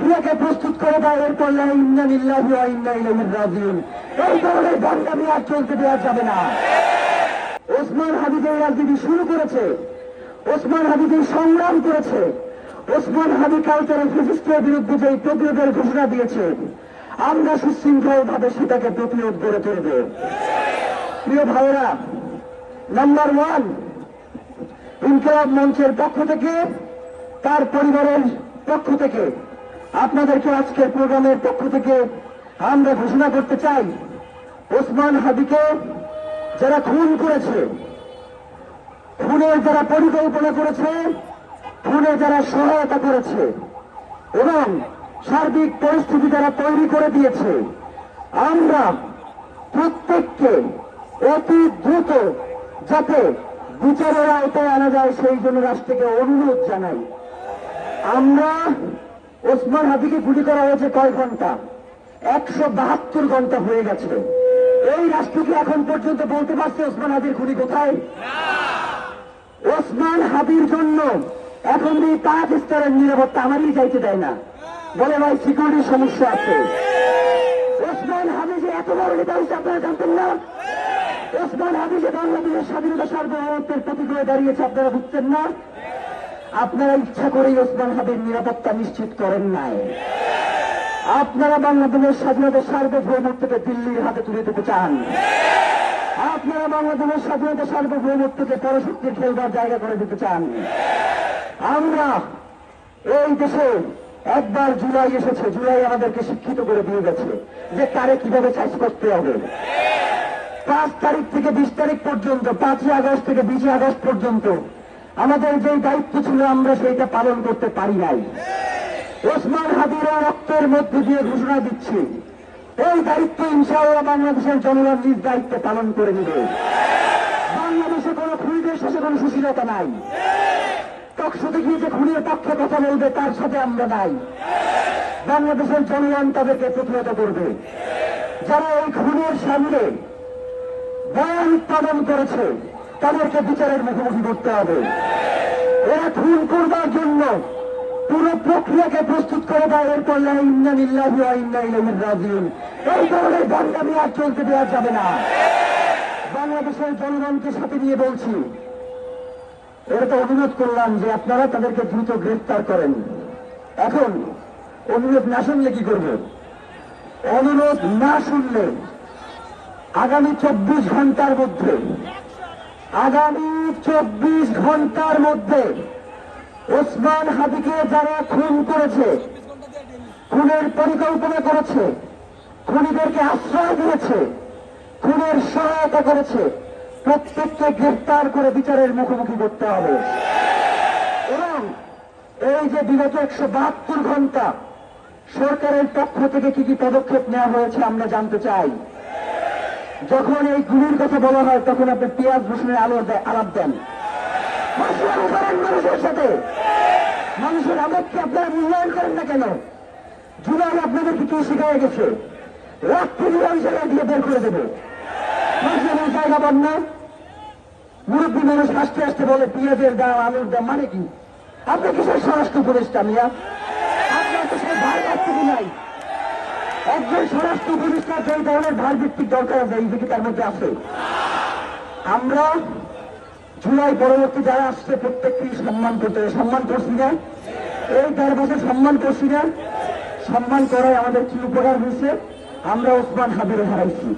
প্রক্রিয়াকে প্রস্তুত করে দেয়, এরপর ইন্না লিল্লাহি ওয়া ইন্না ইলাইহি রাজিউন। এই ধরনের বাংলামি আর চলতে দেওয়া যাবে না। ওসমান হাদি এই রাজনীতি শুরু করেছে, ওসমান হাদি সংগ্রাম করেছে, ওসমান হাদি কালচারাল ফেসিস্টের বিরুদ্ধে যে প্রতিরোধের ঘোষণা দিয়েছে, আমরা সুশৃঙ্খল ভাবে সেটাকে প্রতিরোধ করে তুলব। প্রিয় ভাইয়েরা, নাম্বার 1, ইনকিলাব মঞ্চের পক্ষ থেকে, তার পরিবারের পক্ষ থেকে, আপনাদেরকে আজকের প্রোগ্রামের পক্ষ থেকে আমরা ঘোষণা করতে চাই, ওসমান হাদিকে যারা খুন করেছে, খুনের যারা পরিকল্পনা করেছে, খুনে যারা সহায়তা করেছে এবং সার্বিক পরিস্থিতি যারা তৈরি করে দিয়েছে, আমরা প্রত্যেককে অতি দ্রুত যাতে বিচারের আওতায় আনা যায় সেই জন্য রাষ্ট্রকে অনুরোধ জানাই। আমরা ওসমান হাদিকে গুলি করা হয়েছে কয় ঘন্টা? 172 ঘন্টা হয়ে গেছে। এই রাষ্ট্রকে এখন পর্যন্ত বলতে পারছে ওসমান হাদির খুনি কোথায়? ওসমান হাদির জন্য এখন এই পাকিস্তানের নিরাপত্তা আমারই চাইতে দেয় না, বলে ভাই সিকিউরিটির সমস্যা আছে। ওসমান হাদি যে এত বড় নেতা হয়েছে আপনারা জানতেন না? ওসমান হাদি যে বাংলাদেশের স্বাধীনতা সার্বভৌমত্বের প্রতীক হয়ে দাঁড়িয়েছে আপনারা বুঝছেন না? আপনারা ইচ্ছা করেই ওসমান হাদির নিরাপত্তা নিশ্চিত করেন নাই। আপনারা বাংলাদেশের স্বাধীনতা সার্বভৌমত্বকে দিল্লির হাতে তুলে দিতে চান। আপনারা বাংলাদেশের স্বাধীনতা সার্বভৌমত্বকে পরশক্তির খেলবার জায়গা করে দিতে চান। আমরা এই দেশে একবার জুলাই এসেছে, জুলাই আমাদেরকে শিক্ষিত করে দিয়ে গেছে যে কারে কিভাবে চাষ করতে হবে। 5 তারিখ থেকে 20 তারিখ পর্যন্ত, 5ই আগস্ট থেকে 20 আগস্ট পর্যন্ত আমাদের যে দায়িত্ব ছিল আমরা সেইটা পালন করতে পারি নাই। ওসমান হাদির রক্তের মধ্যে দিয়ে ঘোষণা দিচ্ছি, এই দায়িত্ব ইনশাআল্লাহ বাংলাদেশের জনগণ নিজ দায়িত্বে পালন করে নেবে। বাংলাদেশে কোনো খুনিদের সাথে কোনো সুশীলতা নাই। টকশোতে গিয়ে যে খুনের পক্ষে কথা বলবে তার সাথে আমরা নাই। বাংলাদেশের জনগণ তাদেরকে প্রতিহত করবে। যারা এই খুনের সামনে বয়ান উৎপাদন করেছে তাদেরকে বিচারের মুখোমুখি করতে হবে। এরা খুন করবার জন্য পুরো প্রক্রিয়াকে প্রস্তুত করে দেয়, এরপর ইন্না লিল্লাহি ওয়া ইন্না ইলাইহি রাজিউন। এই ধরনের বাংলামি আর চলতে দেওয়া যাবে না। বাংলাদেশের জনগণকে সাথে নিয়ে বলছি, এরা তো অনুরোধ করলাম যে আপনারা তাদেরকে দ্রুত গ্রেফতার করেন। এখন অনুরোধ না শুনলে কি করবে? অনুরোধ না শুনলে আগামী 24 ঘন্টার মধ্যে, আগামী 24 ঘন্টার মধ্যে ওসমান হাদিকে যারা খুন করেছে, খুনের পরিকল্পনা করেছে, খুনিদেরকে আশ্রয় দিয়েছে, খুনের সহায়তা করেছে, প্রত্যেককে গ্রেফতার করে বিচারের মুখোমুখি করতে হবে। এবং এই যে বিগত 172 ঘন্টা সরকারের পক্ষ থেকে কি কি পদক্ষেপ নেওয়া হয়েছে আমরা জানতে চাই। যখন এই গুলির কথা বলা হয় তখন আপনি পিয়াজ রসুনের আলাপ দেন, মানুষের সাথে মানুষের আবেগকে আপনারা মূল্যায়ন করেন না কেন? জুলাই আপনাদেরকে কি শিখাই গেছে? রাত্রি জায়গা দিয়ে বের করে দেবে। মানুষের জায়গা পান না। মুরব্বী মানুষ আসতে আসতে বলে পেঁয়াজের দাম, আলুর দাম, মানে কি? আপনি কিসের স্বরাষ্ট্র উপদেষ্টা মিয়া? আপনার তো সেই ভার ভিত্তিক নাই। একজন স্বরাষ্ট্র উপদেষ্টা যে ধরনের ভার ভিত্তিক দরকার আছে এই দিকে তার মধ্যে আছে। আমরা জুলাই পরবর্তী যারা আসছে প্রত্যেককেই সম্মান করতে হবে। সম্মান করছি না? এই 4 বছর সম্মান করছি না? সম্মান করায় আমাদের কি উপকার হয়েছে? আমরা ওসমান হাদিরে হারাইছি।